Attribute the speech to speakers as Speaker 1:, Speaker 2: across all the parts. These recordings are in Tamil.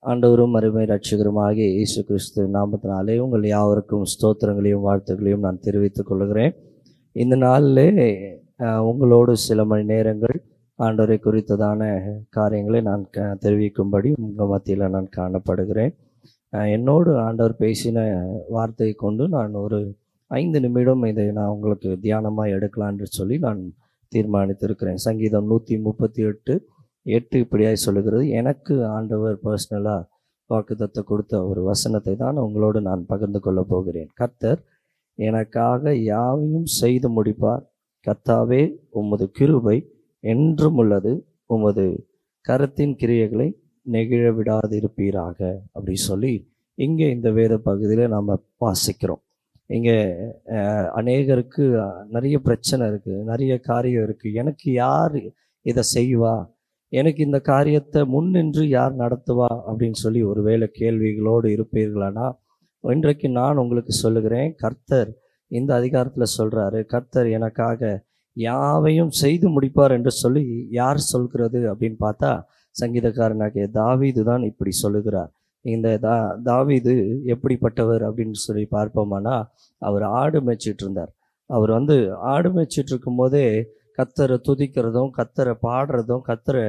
Speaker 1: ஆண்டவரும் அருமை இரட்சகருமாகிய இயேசு கிறிஸ்து நாமத்தினாலே உங்கள் யாவருக்கும் ஸ்தோத்திரங்களையும் வாழ்த்துக்களையும் நான் தெரிவித்துக் கொள்கிறேன். இந்த நாளிலே உங்களோடு சில மணி நேரங்கள் ஆண்டவரை குறித்ததான காரியங்களை நான் தெரிவிக்கும்படி உங்கள் மத்தியில் நான் காணப்படுகிறேன். என்னோடு ஆண்டவர் பேசின வார்த்தையை கொண்டு நான் ஒரு 5 நிமிடம் இதை நான் உங்களுக்கு தியானமாக எடுக்கலாம் என்று சொல்லி நான் தீர்மானித்திருக்கிறேன். சங்கீதம் 138:8 இப்படியாய் சொல்லுகிறது, எனக்கு ஆண்டவர் பர்சனலாக வாக்குத்தத்தம் கொடுத்த ஒரு வசனத்தை தான் உங்களோடு நான் பகிர்ந்து கொள்ள போகிறேன். கர்த்தர் எனக்காக யாவையும் செய்து முடிப்பார். கர்த்தாவே, உமது கிருபை என்றும் உள்ளது. உமது கரத்தின் கிரியைகளை நெகிழ விடாதிருப்பீராக அப்படி சொல்லி இங்கே இந்த வேத பகுதியில் நாம் வாசிக்கிறோம். இங்கே அநேகருக்கு நிறைய பிரச்சனை இருக்குது, நிறைய காரியம் இருக்குது. எனக்கு யார் இதை செய்வா, எனக்கு இந்த காரியத்தை முன்னின்று யார் நடத்துவா அப்படின்னு சொல்லி ஒருவேளை கேள்விகளோடு இருப்பீர்களானா, இன்றைக்கு நான் உங்களுக்கு சொல்லுகிறேன், கர்த்தர் இந்த அதிகாரத்தில் சொல்கிறாரு, கர்த்தர் எனக்காக யாவையும் செய்து முடிப்பார் என்று சொல்லி யார் சொல்கிறது அப்படின்னு பார்த்தா சங்கீதக்காரனாகிய தாவீது தான் இப்படி சொல்லுகிறார். இந்த தாவீது எப்படிப்பட்டவர் அப்படின்னு சொல்லி பார்ப்போமானா, அவர் ஆடு மேய்ச்சிட்டு இருந்தார். அவர் ஆடு மேய்ச்சிட்டு இருக்கும்போதே கர்த்தரை துதிக்கிறதும் கர்த்தரை பாடுறதும் கர்த்தரை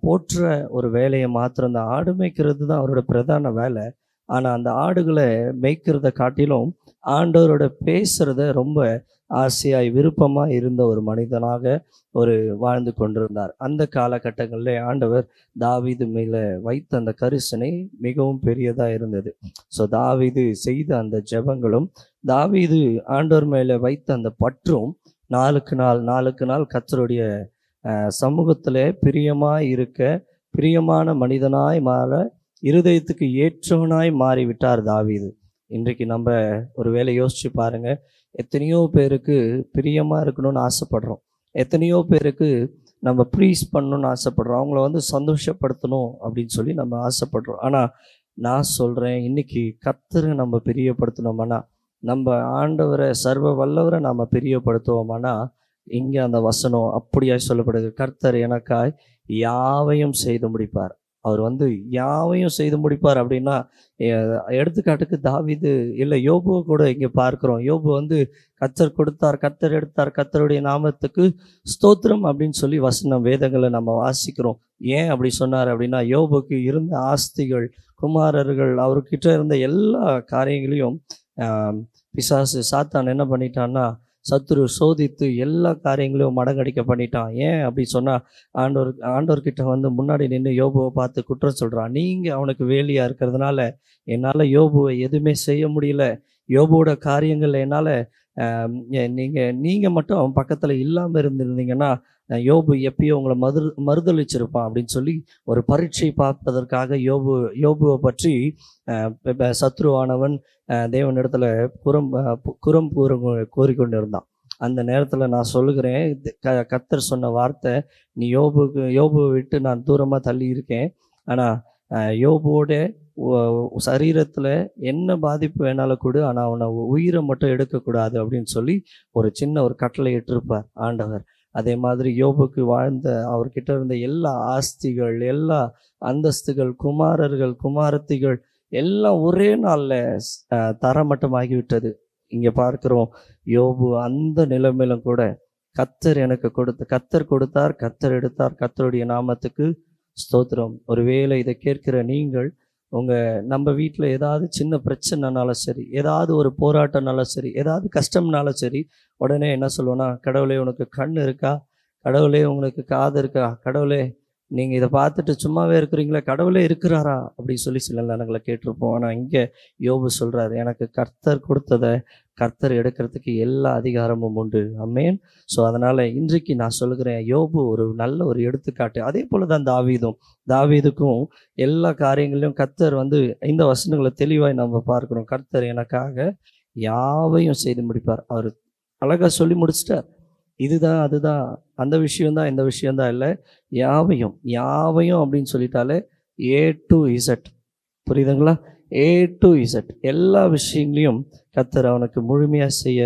Speaker 1: போற்ற ஒரு வேலையை மாத்திரம்தான். ஆடு மேய்க்கிறது தான் அவரோட பிரதான வேலை. ஆனால் அந்த ஆடுகளை மேய்க்கிறத காட்டிலும் ஆண்டவரோட பேசுகிறத ரொம்ப ஆசையாய் விருப்பமாக இருந்த ஒரு மனிதனாக வாழ்ந்து கொண்டிருந்தார். அந்த காலகட்டங்களில் ஆண்டவர் தாவீது மேலே வைத்த அந்த கரிசனை மிகவும் பெரியதாக இருந்தது. ஸோ தாவீது செய்த அந்த ஜெபங்களும் தாவீது ஆண்டவர் மேலே வைத்த அந்த பற்றும் நாளுக்கு நாள் கர்த்தருடைய சமூகத்தில் பிரியமாய் இருக்க, பிரியமான மனிதனாய் மாற, இருதயத்துக்கு ஏற்றவனாய் மாறிவிட்டார் தாவீது. இன்றைக்கு நம்ம ஒரு வேளை யோசிச்சு பாருங்க, எத்தனையோ பேருக்கு பிரியமாக இருக்கணும்னு ஆசைப்படுறோம், எத்தனையோ பேருக்கு நம்ம ப்ளீஸ் பண்ணணும்னு ஆசைப்படுறோம், அவங்கள சந்தோஷப்படுத்தணும் அப்படின்னு சொல்லி நம்ம ஆசைப்படுறோம். ஆனால் நான் சொல்கிறேன், இன்னைக்கு கர்த்தரை நம்ம பிரியப்படுத்தணுமானா, நம்ம ஆண்டவரை சர்வ வல்லவரை நாம் பிரியப்படுத்துவோமானா, இங்கே அந்த வசனம் அப்படியாய் சொல்லப்படுது, கர்த்தர் எனக்காய் யாவையும் செய்து முடிப்பார். அவர் யாவையும் செய்து முடிப்பார் அப்படின்னா, எடுத்துக்காட்டுக்கு தாவீது இல்லை, யோபுவை கூட இங்கே பார்க்குறோம். யோபு கர்த்தர் கொடுத்தார், கர்த்தர் எடுத்தார், கர்த்தருடைய நாமத்துக்கு ஸ்தோத்திரம் அப்படின்னு சொல்லி வசனம் வேதங்களை நம்ம வாசிக்கிறோம். ஏன் அப்படி சொன்னார் அப்படின்னா, யோபுக்கு இருந்த ஆஸ்திகள், குமாரர்கள், அவர்கிட்ட இருந்த எல்லா காரியங்களையும் பிசாசு சாத்தான் என்ன பண்ணிட்டான்னா, சத்துரு சோதித்து எல்லா காரியங்களையும் மடங்கடிக்க பண்ணிட்டான். ஏன் அப்படி சொன்னால், ஆண்டவர்கிட்ட முன்னாடி நின்று யோபுவை பார்த்து குற்றம் சொல்கிறான். நீங்கள் அவனுக்கு வேலியாக இருக்கிறதுனால என்னால் யோபுவை எதுவுமே செய்ய முடியல. யோபுவோட காரியங்கள் என்னால் நீங்கள் மட்டும் அவன் பக்கத்தில் இல்லாமல் இருந்திருந்தீங்கன்னா யோபு எப்பயோ உங்களை மறுதளிச்சிருப்பான் அப்படின்னு சொல்லி ஒரு பரீட்சை பார்ப்பதற்காக யோபுவை பற்றி சத்ருவானவன் தேவனிடத்துல குரம் கோரிக்கொண்டு இருந்தான். அந்த நேரத்தில் நான் சொல்லுகிறேன், கர்த்தர் சொன்ன வார்த்தை, நீ யோபுவை விட்டு நான் தூரமாக தள்ளி இருக்கேன், ஆனால் யோபுவோட சரீரத்தில் என்ன பாதிப்பு வேணாலும் கூட, ஆனால் அவனை உயிரை மட்டும் எடுக்கக்கூடாது அப்படின்னு சொல்லி ஒரு சின்ன ஒரு கட்டளை இட்டிருப்பார் ஆண்டவர். அதே மாதிரி யோபுக்கு வாழ்ந்த அவர்கிட்ட இருந்த எல்லா ஆஸ்திகள், எல்லா அந்தஸ்துகள், குமாரர்கள், குமாரத்திகள் எல்லாம் ஒரே நாளில் தரமட்டமாகிவிட்டது. இங்கே பார்க்கிறோம், யோபு அந்த நிலைமையிலும் கூட கர்த்தர் எனக்கு கர்த்தர் கொடுத்தார், கர்த்தர் எடுத்தார், கர்த்தருடைய நாமத்துக்கு ஸ்தோத்திரம். ஒருவேளை இதை கேட்கிற நீங்கள், நம்ம வீட்டில் ஏதாவது சின்ன பிரச்சனைனாலும் சரி, ஏதாவது ஒரு போராட்டம்னாலும் சரி, ஏதாவது கஷ்டம்னாலும் சரி, உடனே என்ன சொல்லுவோன்னா, கடவுளே உனக்கு கண் இருக்கா, கடவுளே உங்களுக்கு காது இருக்கா, கடவுளே நீங்கள் இதை பார்த்துட்டு சும்மாவே இருக்கிறீங்களா, கடவுளே இருக்கிறாரா அப்படி சொல்லி சில நேரங்களை கேட்டிருப்போம். ஆனால் இங்கே யோபு சொல்கிறார், எனக்கு கர்த்தர் கொடுத்ததை கர்த்தர் எடுக்கிறதுக்கு எல்லா அதிகாரமும் உண்டு. ஆமென். ஸோ அதனால் இன்றைக்கு நான் சொல்லுகிறேன், யோபு ஒரு நல்ல ஒரு எடுத்துக்காட்டு. அதே போல் தான் தாவீதுக்கும் எல்லா காரியங்களையும் கர்த்தர் இந்த வசனங்களை தெளிவாய் நம்ம பார்க்குறோம். கர்த்தர் எனக்காக யாவையும் செய்து முடிப்பார். அவர் அழகாக சொல்லி முடிச்சிட்டார். இதுதான் அதுதான் அந்த விஷயம்தான் இந்த விஷயம்தான் இல்லை, யாவையும் அப்படின்னு சொல்லிட்டாலே A to Z, புரியுதுங்களா? A to Z எல்லா விஷயங்களையும் கர்த்தர் அவனுக்கு முழுமையாக செய்ய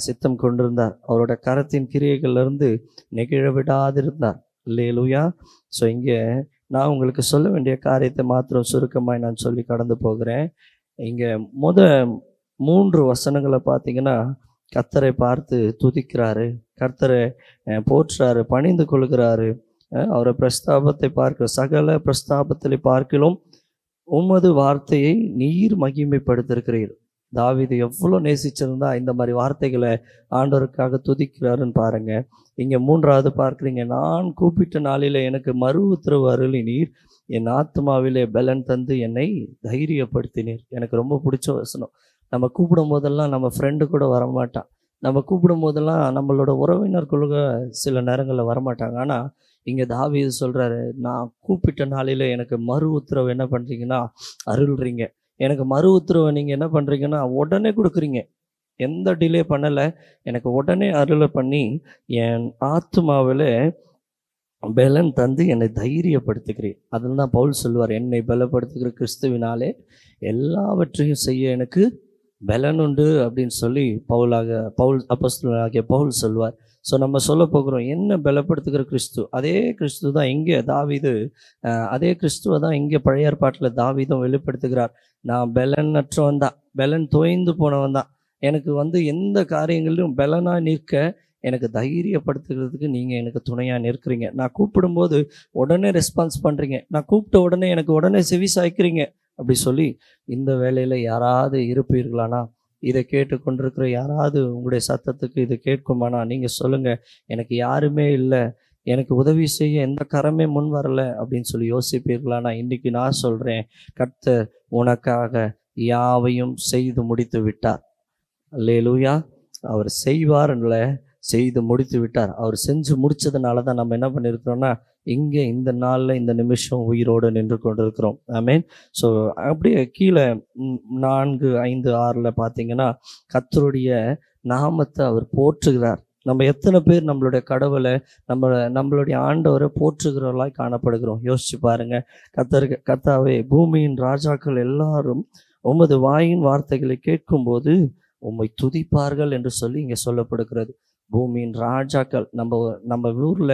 Speaker 1: சித்தம் கொண்டிருந்தார். அவரோட கரத்தின் கிரியைகள்லேருந்து நெகிழ விடாதிருந்தார். அல்லேலூயா. ஸோ இங்கே நான் உங்களுக்கு சொல்ல வேண்டிய காரியத்தை மாத்திரம் சுருக்கமாய் நான் சொல்லி கடந்து போகிறேன். இங்கே 3 வசனங்களை பார்த்தீங்கன்னா, கர்த்தரை பார்த்து துதிக்கிறாரு, கர்த்தரை போற்றுறாரு, பணிந்து கொள்கிறாரு. அவரை பிரஸ்தாபத்தை பார்க்க சகல பிரஸ்தாபத்திலே பார்க்கிலும் உமது வார்த்தையை நீர் மகிமைப்படுத்திருக்கிறீர். தாவீது எவ்வளோ நேசிச்சிருந்தா இந்த மாதிரி வார்த்தைகளை ஆண்டவருக்காக துதிக்கிறாருன்னு பாருங்க. இங்கே 3வது பார்க்குறீங்க, நான் கூப்பிட்ட நாளில் எனக்கு மறு உத்தரவு அருளினீர், என் ஆத்மாவிலே பலன் தந்து என்னை தைரியப்படுத்தினீர். எனக்கு ரொம்ப பிடிச்ச வசனம். நம்ம கூப்பிடும் போதெல்லாம் நம்ம ஃப்ரெண்டு கூட வரமாட்டான், நம்ம கூப்பிடும் போதெல்லாம் நம்மளோட உறவினர்களுக்கு சில நேரங்களில் வரமாட்டாங்க. ஆனால் இங்கே தாவீது சொல்கிறாரு, நான் கூப்பிட்ட நாளில் எனக்கு மறு உத்தரவு என்ன பண்ணுறீங்கன்னா அருள்றீங்க. எனக்கு மறு உத்தரவை நீங்கள் என்ன பண்ணுறீங்கன்னா உடனே கொடுக்குறீங்க, எந்த டிலே பண்ணலை, எனக்கு உடனே அருளை பண்ணி என் ஆத்மாவில் பலன் தந்து என்னை தைரியப்படுத்துகிறேன். அதில் தான் பவுல் சொல்லுவார், என்னை பலப்படுத்துகிற கிறிஸ்துவினாலே எல்லாவற்றையும் செய்ய எனக்கு பலன் உண்டு அப்படின்னு சொல்லி பவுல் அப்போஸ்தலனாகிய பவுல் சொல்வார். ஸோ நம்ம சொல்ல போகிறோம், என்ன பலப்படுத்துகிற கிறிஸ்து? அதே கிறிஸ்து தான் இங்கே தாவீது, அதே கிறிஸ்துவை தான் இங்கே பழைய ஏற்பாட்டில் தாவீதும் வெளிப்படுத்துகிறார். நான் பலனற்றவன் தான், பலன் தோய்ந்து போனவன் தான், எனக்கு எந்த காரியங்களிலும் பலனாக நிற்க எனக்கு தைரியப்படுத்துகிறதுக்கு நீங்கள் எனக்கு துணையாக நிற்கிறீங்க. நான் கூப்பிடும்போது உடனே ரெஸ்பான்ஸ் பண்ணுறீங்க, நான் கூப்பிட்ட உடனே எனக்கு உடனே செவி சாய்க்கிறீங்க அப்படி சொல்லி, இந்த வேலையில் யாராவது இருப்பீர்களானா, இதை கேட்டுக்கொண்டிருக்கிற யாராவது உங்களுடைய சத்தத்துக்கு இது கேட்குமானா நீங்கள் சொல்லுங்கள், எனக்கு யாருமே இல்லை, எனக்கு உதவி செய்ய எந்த கரமே முன் வரலை அப்படின்னு சொல்லி யோசிப்பீர்களானா, இன்றைக்கி நான் சொல்கிறேன், கர்த்தர் உனக்காக யாவையும் செய்து முடித்து விட்டார். அல்லேலூயா. அவர் செய்வார்ல, செய்து முடித்து விட்டார். அவர் செஞ்சு முடித்ததுனால தான் நம்ம என்ன பண்ணியிருக்கிறோன்னா இங்கே இந்த நாளில் இந்த நிமிஷம் உயிரோடு நின்று கொண்டிருக்கிறோம். ஆமென். ஸோ அப்படியே கீழே 4, 5, 6 பார்த்தீங்கன்னா, கர்த்தருடைய நாமத்தை அவர் போற்றுகிறார். நம்ம எத்தனை பேர் நம்மளுடைய கடவுளை நம்மளுடைய ஆண்டவரை போற்றுகிறவர்களாய் காணப்படுகிறோம்? யோசிச்சு பாருங்க. கர்த்தாவே, பூமியின் ராஜாக்கள் எல்லாரும் உமது வாயின் வார்த்தைகளை கேட்கும்போது உம்மை துதிப்பார்கள் என்று சொல்லி இங்கே சொல்லப்படுகிறது. பூமியின் ராஜாக்கள், நம்ம ஊரில்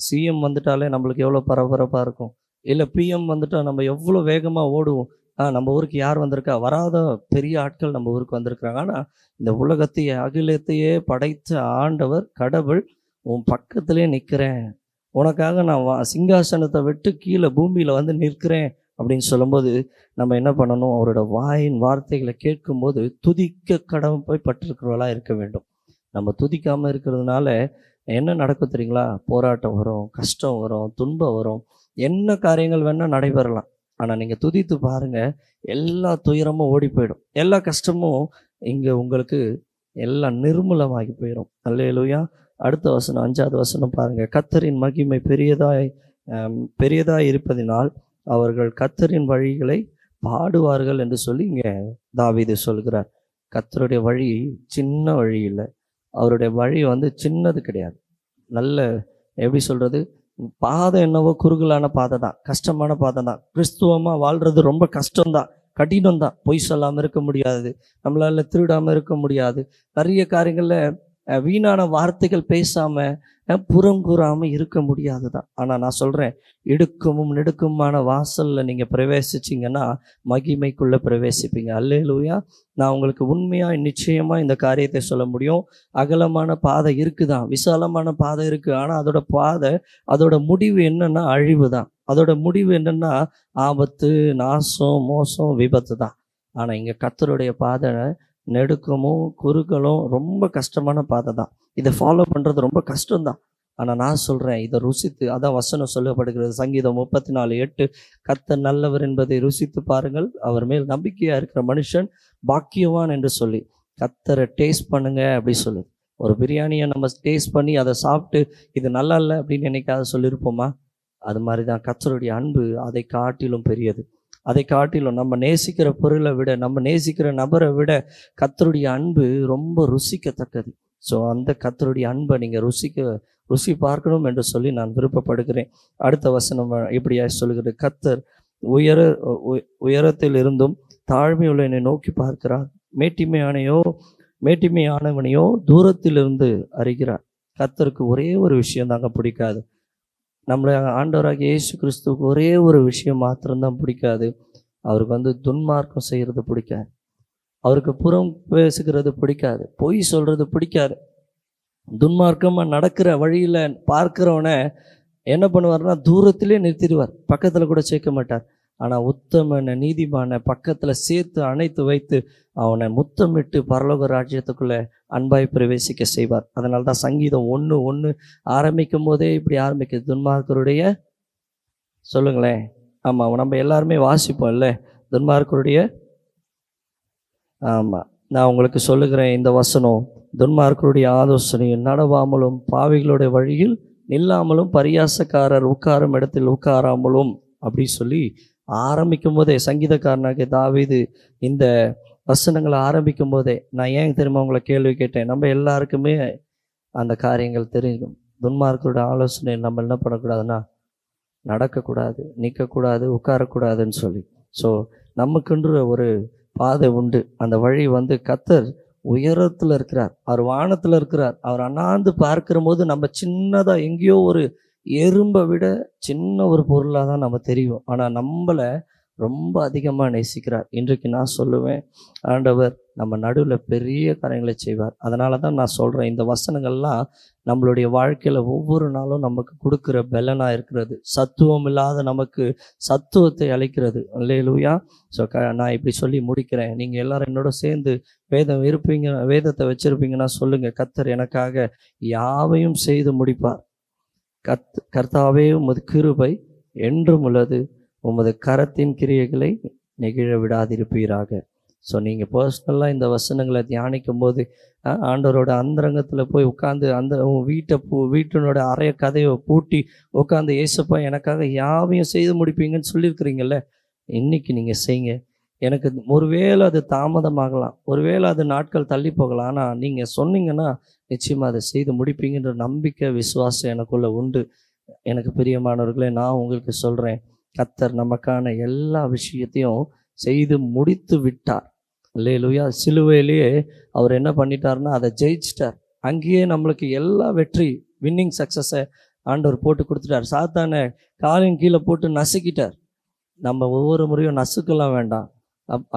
Speaker 1: சிஎம் வந்துட்டாலே நம்மளுக்கு எவ்வளோ பரபரப்பாக இருக்கும், இல்லை பிஎம் வந்துட்டா நம்ம எவ்வளோ வேகமாக ஓடுவோம். நம்ம ஊருக்கு யார் வந்திருக்கா, வராத பெரிய ஆட்கள் நம்ம ஊருக்கு வந்திருக்கிறாங்க. ஆனால் இந்த உலகத்தையே அகிலத்தையே படைத்த ஆண்டவர் கடவுள் உன் பக்கத்திலே நிற்கிறேன், உனக்காக நான் சிங்காசனத்தை விட்டு கீழே பூமியில் வந்து நிற்கிறேன் அப்படின்னு சொல்லும்போது நம்ம என்ன பண்ணணும்? அவரோட வாயின் வார்த்தைகளை கேட்கும்போது துதிக்க கடமை பட்டிருக்கிறவர்களாக இருக்க வேண்டும். நம்ம துதிக்காமல் இருக்கிறதுனால என்ன நடக்கும் தெரியுங்களா? போராட்டம் வரும், கஷ்டம் வரும், துன்பம் வரும், என்ன காரியங்கள் வேணால் நடைபெறலாம். ஆனால் நீங்கள் துதித்து பாருங்கள், எல்லா துயரமும் ஓடி போயிடும், எல்லா கஷ்டமும் இங்கே உங்களுக்கு எல்லாம் நிர்மூலமாகி போயிடும். அல்லேலூயா. அடுத்த வசனம், 5வது வசனம் பாருங்கள். கர்த்தரின் மகிமை பெரியதாய் இருப்பதினால் அவர்கள் கர்த்தரின் வழிகளை பாடுவார்கள் என்று சொல்லி இங்கே தாவீது சொல்கிறார். கர்த்தருடைய வழி சின்ன வழி இல்லை, அவருடைய வழி சின்னது கிடையாது. நல்ல எப்படி சொல்கிறது, பாதை என்னவோ குறுகலான பாதை தான், கஷ்டமான பாதை தான். கிறிஸ்துவமாக வாழ்கிறது ரொம்ப கஷ்டம்தான், கடினம்தான். பொய் சொல்லாமல் இருக்க முடியாது, நம்மளால் திருடாமல் இருக்க முடியாது, நிறைய காரியங்களில் வீணான வார்த்தைகள் பேசாமல் புறம் கூறாமல் இருக்க முடியாது தான். ஆனால் நான் சொல்கிறேன், இடுக்கமும் நெடுக்குமான வாசலில் நீங்கள் பிரவேசிச்சிங்கன்னா மகிமைக்குள்ளே பிரவேசிப்பீங்க. அல்லேலூயா. நான் உங்களுக்கு உண்மையாக நிச்சயமாக இந்த காரியத்தை சொல்ல முடியும். அகலமான பாதை இருக்குதான், விசாலமான பாதை இருக்குது. ஆனால் அதோட முடிவு என்னன்னா அழிவு தான். அதோட முடிவு என்னன்னா ஆபத்து, நாசம், மோசம், விபத்து தான். ஆனால் இங்கே கர்த்தருடைய பாதை நெடுக்கமும் குறுகலும் ரொம்ப கஷ்டமான பாதை தான். இதை ஃபாலோ பண்ணுறது ரொம்ப கஷ்டம்தான். ஆனால் நான் சொல்கிறேன், இதை ருசித்து, அதான் வசனம் சொல்லப்படுகிறது சங்கீதம் 34:8, கர்த்தர் நல்லவர் என்பதை ருசித்து பாருங்கள், அவர் மேல் நம்பிக்கையாக இருக்கிற மனுஷன் பாக்கியவான் என்று சொல்லி கர்த்தரை டேஸ்ட் பண்ணுங்க அப்படி சொல்லு. ஒரு பிரியாணியை நம்ம டேஸ்ட் பண்ணி அதை சாப்பிட்டு இது நல்லா இல்லை அப்படின்னு என்னைக்காவது சொல்லியிருப்போமா? அது மாதிரி தான் கர்த்தருடைய அன்பு அதை காட்டிலும் பெரியது. அதை காட்டிலும் நம்ம நேசிக்கிற பொருளை விட, நம்ம நேசிக்கிற நபரை விட கர்த்தருடைய அன்பு ரொம்ப ருசிக்கத்தக்கது. ஸோ அந்த கர்த்தருடைய அன்பை நீங்கள் ருசி பார்க்கணும் என்று சொல்லி நான் விருப்பப்படுகிறேன். அடுத்த வசனம் இப்படியா சொல்கிறது, கர்த்தர் உயரத்தில் இருந்தும் தாழ்மையுள்ள என்னை நோக்கி பார்க்கிறார், மேட்டிமையானவனையோ தூரத்திலிருந்து அறிகிறார். கர்த்தருக்கு ஒரே ஒரு விஷயம் தாங்க பிடிக்காது, நம்மளை ஆண்டவராகிய இயேசு கிறிஸ்துவுக்கு ஒரே ஒரு விஷயம் மாத்திரம்தான் பிடிக்காது. அவருக்கு துன்மார்க்கம் செய்கிறது பிடிக்காது. அவருக்கு புறம் பேசுகிறது பிடிக்காது. பொய் சொல்றது பிடிக்காது. துன்மார்க்கமாக நடக்கிற வழியில் பார்க்கிறவனை என்ன பண்ணுவார்னா தூரத்திலே நிறுத்திடுவார், பக்கத்தில் கூட சேர்க்க மாட்டார். ஆனால் உத்தமனை நீதிமான பக்கத்தில் சேர்த்து அணைத்து வைத்து அவனை முத்தமிட்டு பரலோக ராஜ்யத்துக்குள்ளே அன்பாய் பிரவேசிக்க செய்வார். அதனால தான் சங்கீதம் 1:1 ஆரம்பிக்கும் போதே இப்படி ஆரம்பிக்குது, துன்மார்க்கருடைய சொல்லுங்களேன். ஆமாம், நம்ம எல்லாருமே வாசிப்போம்ல துன்மார்க்கருடைய. ஆமாம், நான் உங்களுக்கு சொல்லுகிறேன் இந்த வசனம், துன்மார்க்கருடைய ஆலோசனையில் நடவாமலும் பாவிகளுடைய வழியில் நில்லாமலும் பரியாசக்காரர் உட்காரும் இடத்தில் உட்காராமலும் அப்படி சொல்லி ஆரம்பிக்கும் போதே சங்கீதக்காரனாகிய தாவீது இந்த வசனங்களை ஆரம்பிக்கும் போதே நான் ஏன் தெரியுமா உங்களை கேள்வி கேட்டேன். நம்ம எல்லாருக்குமே அந்த காரியங்கள் தெரியும். துன்மார்க்கருடைய ஆலோசனை நம்ம என்ன பண்ணக்கூடாதுன்னா நடக்கக்கூடாது, நிற்கக்கூடாது, உட்காரக்கூடாதுன்னு சொல்லி. ஸோ நமக்குன்ற ஒரு பாதை உண்டு. அந்த வழி கர்த்தர் உயரத்தில் இருக்கிறார், அவர் வானத்தில் இருக்கிறார். அவர் அண்ணாந்து பார்க்கிற போது நம்ம சின்னதாக எங்கேயோ ஒரு எறும்பை விட சின்ன ஒரு பொருளாக தான் நம்ம தெரியும். ஆனால் நம்மளை ரொம்ப அதிகமாக நேசிக்கிறார். இன்றைக்கு நான் சொல்லுவேன், ஆண்டவர் நம்ம நடுவில் பெரிய காரியங்களை செய்வார். அதனால தான் நான் சொல்கிறேன், இந்த வசனங்கள்லாம் நம்மளுடைய வாழ்க்கையில் ஒவ்வொரு நாளும் நமக்கு கொடுக்குற பலனாக இருக்கிறது. சத்துவம் இல்லாத நமக்கு சத்துவத்தை அளிக்கிறது. அல்லேலூயா. ஸோ நான் இப்படி சொல்லி முடிக்கிறேன். நீங்கள் எல்லாரும் என்னோட சேர்ந்து வேதத்தை வச்சுருப்பீங்கன்னா சொல்லுங்கள், கர்த்தர் எனக்காக யாவையும் செய்து முடிப்பார். கர்த்தாவே உமது கிருபை என்றும் உள்ளது, உமது கரத்தின் கிரியைகளை நெகிழ விடாதிருப்பீராக. ஸோ நீங்கள் பர்சனலாக இந்த வசனங்களை தியானிக்கும் போது ஆண்டவரோட அந்தரங்கத்தில் போய் உட்காந்து அந்த வீட்டினோட அறைய கதையை பூட்டி உட்காந்து, ஏசப்பா எனக்காக யாவையும் செய்து முடிப்பீங்கன்னு சொல்லியிருக்கிறீங்கல்ல, இன்னைக்கு நீங்கள் செய்யுங்க. எனக்கு ஒருவேளை அது தாமதமாகலாம், ஒருவேளை அது நாட்கள் தள்ளி போகலாம், ஆனால் நீங்கள் சொன்னீங்கன்னா நிச்சயமாக அதை செய்து முடிப்பீங்கன்ற நம்பிக்கை விசுவாசம் எனக்குள்ள உண்டு. எனக்கு பிரியமானவர்களே, நான் உங்களுக்கு சொல்கிறேன், கர்த்தர் நமக்கான எல்லா விஷயத்தையும் செய்து முடித்து விட்டார். அல்லேலூயா. சிலுவையிலேயே அவர் என்ன பண்ணிட்டார்னா அதை ஜெயிச்சிட்டார். அங்கேயே நம்மளுக்கு எல்லா வெற்றி, வின்னிங் சக்ஸஸை ஆண்டவர் போட்டு கொடுத்துட்டார். சாத்தானை காலின் கீழே போட்டு நசுக்கிட்டார். நம்ம ஒவ்வொரு முறையும் நசுக்கலாம் வேண்டாம்.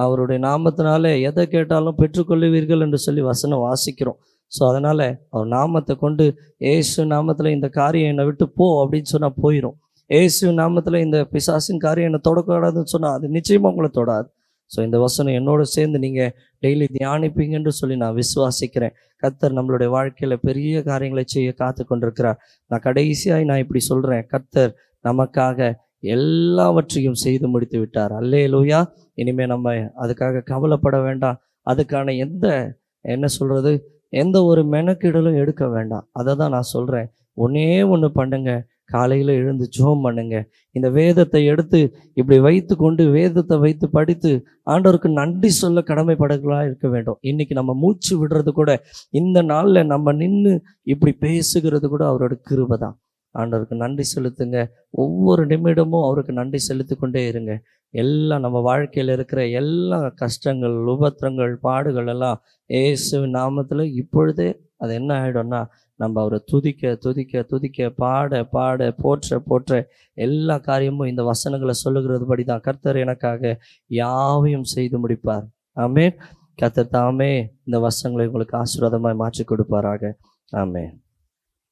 Speaker 1: அவருடைய நாமத்தினாலே எதை கேட்டாலும் பெற்றுக்கொள்ளுவீர்கள் என்று சொல்லி வசனம் வாசிக்கிறோம். ஸோ அதனால் அவர் நாமத்தை கொண்டு, ஏசு நாமத்தில் இந்த காரியம் என்னை விட்டு போ அப்படின்னு சொன்னால் போயிடும். ஏசு நாமத்தில் இந்த பிசாசின் காரியம் என்னை தொடக்கூடாதுன்னு சொன்னால் அது நிச்சயமாக உங்களை தொடாது. ஸோ இந்த வசனம் என்னோட சேர்ந்து நீங்கள் டெய்லி தியானிப்பீங்கன்னு சொல்லி நான் விசுவாசிக்கிறேன். கர்த்தர் நம்மளுடைய வாழ்க்கையில் பெரிய காரியங்களை செய்ய காத்து கொண்டிருக்கிறார். நான் கடைசியாக நான் இப்படி சொல்கிறேன், கர்த்தர் நமக்காக எல்லாவற்றையும் செய்து முடித்து விட்டார். அல்லேலூயா. இனிமேல் நம்ம அதுக்காக கவலைப்பட வேண்டாம். அதுக்கான எந்த ஒரு மெனக்கிடலும் எடுக்க வேண்டாம். அதை தான் நான் சொல்கிறேன். ஒன்றே ஒன்று பண்ணுங்க, காலையில் எழுந்து ஜெபம் பண்ணுங்க. இந்த வேதத்தை எடுத்து இப்படி வைத்து கொண்டு வேதத்தை வைத்து படித்து ஆண்டவருக்கு நன்றி சொல்ல கடமைப்படர்களாக இருக்க வேண்டும். இன்னைக்கு நம்ம மூச்சு விடுறது கூட, இந்த நாளில் நம்ம நின்று இப்படி பேசுகிறது கூட அவரோட கிருபை தான். ஆண்டவருக்கு நன்றி செலுத்துங்க. ஒவ்வொரு நிமிடமும் அவருக்கு நன்றி செலுத்தி கொண்டே இருங்க. எல்லாம் நம்ம வாழ்க்கையில் இருக்கிற எல்லா கஷ்டங்கள், உபத்திரங்கள், பாடுகள் எல்லாம் இயேசு நாமத்தில் இப்பொழுதே அது என்ன ஆகிடும்னா, நம்ம அவரை துதிக்க துதிக்க துதிக்க, பாட பாட, போற்ற போற்ற, எல்லா காரியமும் இந்த வசனங்களை சொல்லுகிறது படி தான் கர்த்தர் எனக்காக யாவையும் செய்து முடிப்பார். ஆமென். கர்த்தர் தாமே இந்த வசனங்களை உங்களுக்கு ஆசீர்வாதமாய் மாற்றி கொடுப்பாராக. ஆமென்.